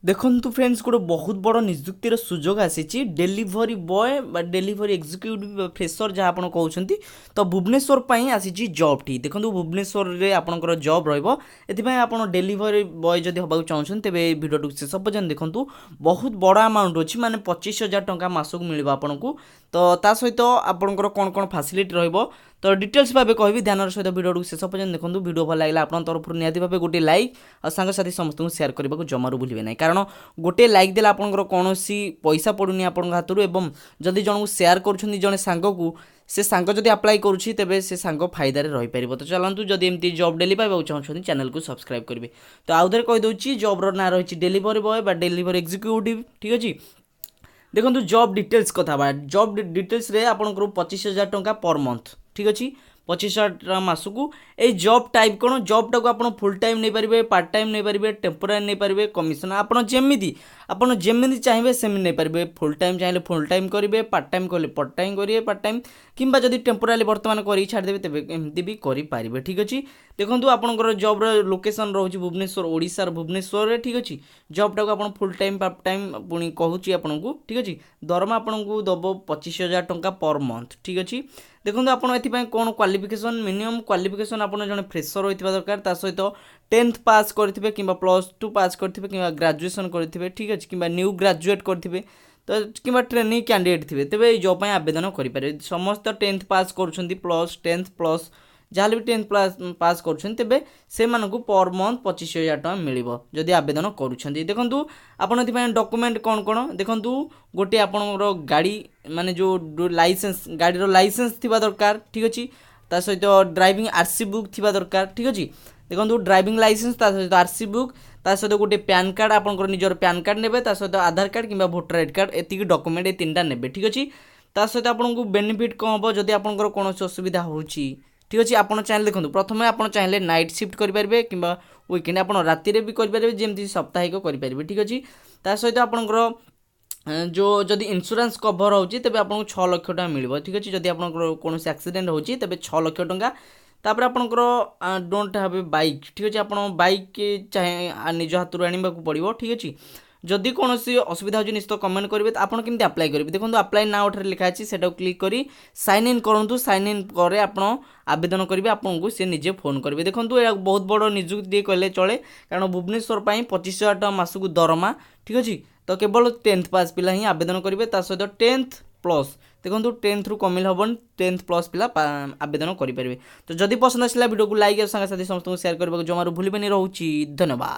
देखु फ्रेंड्स गोटे बहुत बड़ निजुक्तिर सुजोग आसी डेलीवरी बॉय बा डेलीवरी एक्जिक्यूटिव फ्रेशर जहाँ आप कहते तो भुवनेश्वर आसी जॉब टी देखो भुवनेश्वर में आपंकर जॉब रहा डेलीवरी बॉय जब हाँ चाहते तेज भिडियो शेष पर्यटन देखूँ बहुत बड़ अमाउंट अच्छी माने 25,000 टंका मासक मिल आपन को तो सहित आपंकर कौन कौन फैसिलिटी रही तो डिटेल्स भाव कहि ध्यान सहित भिडियो शेष पर्यटन देखो भिडियो भल लगे आप तरफ निहती भाव गोटे लाइक और सांगसाथी समस्त सेयार करने को जमारू भूलें ना कारण गोटे लाइक देला आपंकर कौन पैसा पड़ूनी आपण हाथ एवं जदि जन को सेयार कर जड़े सांग को से सांग जब अप्लाई करुँची तेरे से सांग फायदार रहीपर तो चलतु जदि एमती जॉब डेली पाइबा चाहते चैनल को सब्सक्राइब करेंगे तो आउ थे कहीदे जॉब्र ना रही डेलीवरी बॉय बा डेलीवरी एक्जिक्यूटिव ठीक अच्छे देखो जॉब डिटेल्स कथा जॉब डिटेल्स रे आपंकर 25,000 टंका पर मंथ ठीक अच्छे 25,000 टका मासकू ए जॉब टाइप कौन जॉब टाक आप फुल टाइम नहीं पारे पार्ट टाइम नहीं पारे टेम्पोरारी नहीं पारे कमिशन आपड़ जमी चाहिए सेमती नहीं पारे फुल टाइम चाहिए फुल टाइम करेंगे पार्ट टाइम कले पार्ट टाइम करेंगे पार्ट टाइम किंबा जदि टेम्पोरारी बर्तमान कर छाड़देवे तेज एमती भी करेंगे ठीक अच्छे देखो आपंकर जॉब्र लोकेशन रोचे भुवनेश्वर ओडिशार भुवनेश्वर ठीक अच्छे जॉब टाक आप फुल टाइम पार्ट टाइम पुणी कहूँ आपन को ठीक अच्छे दरमा आपन को दब 25,000 टंका पर मंथ ठीक अच्छे देखो आप कौन क्वालिफिकेशन मिनिमम क्वालिफिकेशन आप जन फ्रेशर होता दरकार ता सहित 10th पास करेंगे कि +2 पास करेंगे कि ग्रेजुएशन करेंगे ठीक अच्छे कि न्यू ग्रेजुएट करेंगे तो कि ट्रेनिंग कैंडिडेट थे तेज ये जॉब आवेदन करेंगे समस्त 10th पास कर प्लस 10th प्लस जहाँ भी 10th पास कर से पर मंथ 25,000 टका मिल जदि आवेदन करुँच देखूँ आपड़ डॉक्यूमेंट कौन कौन देखूँ गोटे आपणर गाड़ी माने जो लाइसेंस गाड़ी लाइसेंस थी दरकार ठीक अच्छे ता सहित ड्राइविंग आरसी बुक थी दरकार ठीक अच्छे देखो ड्राइविंग लाइसेंस ता सहित आरसी बुक ता सहित गोटे पैन कार्ड आपंकर निजर पैन कार्ड ने सहित आधार कार्ड कि भोटर आईडी कार्ड एति डॉक्यूमेंट ये 3टा ने ठीक अच्छे ता सहित आपको बेनिफिट कौन हम जदि आपंकर कौन असुविधा होची ठीक अच्छे आप चाहिए देखो प्रथम आप चाहिए नाइट शिफ्ट करेंगे कि वीकेंड आप राति भी करेंगे जमी साप्ताहिक करेंगे ठीक अच्छे ता सहित आपंकर जो जदि इंश्योरेंस कवर होची तेबे आपको 6 लाख टका मिल ठीक अच्छे जदि आपंकर कौन एक्सीडेंट होची तेबे 6 लाख टका तापर आपंकर डोंट हैव बाइक ठीक अच्छे आप बाइक चाहे निज हाथ आने पड़ो ठीक अच्छे जदि कौन असुविधा हो निश्चित कमेंट करेंगे तो आपड़ केमती अप्लाई करेंगे देखो अप्लाई ना उठे लिखा अच्छी से क्लिक कर साइन इन करूँ साइन इन पर आप आवेदन करेंगे आपको सी निजे फोन करेंगे देखो यह बहुत बड़ निजुक्ति कहले चले कारण भुवनेश्वर 25,000 टका मासक दरमा ठीक अच्छे तो केवल 10th पास पिला ही आवेदन करेंगे सहित 10th प्लस देखो 10th रु कमिल हेन 10th प्लस पिला आवेदन करेंगे तो जदि पसंद आसला वीडियो को लाइक और सांगसाथी समस्त शेयर करने को जमारू भूलें रोचे धन्यवाद।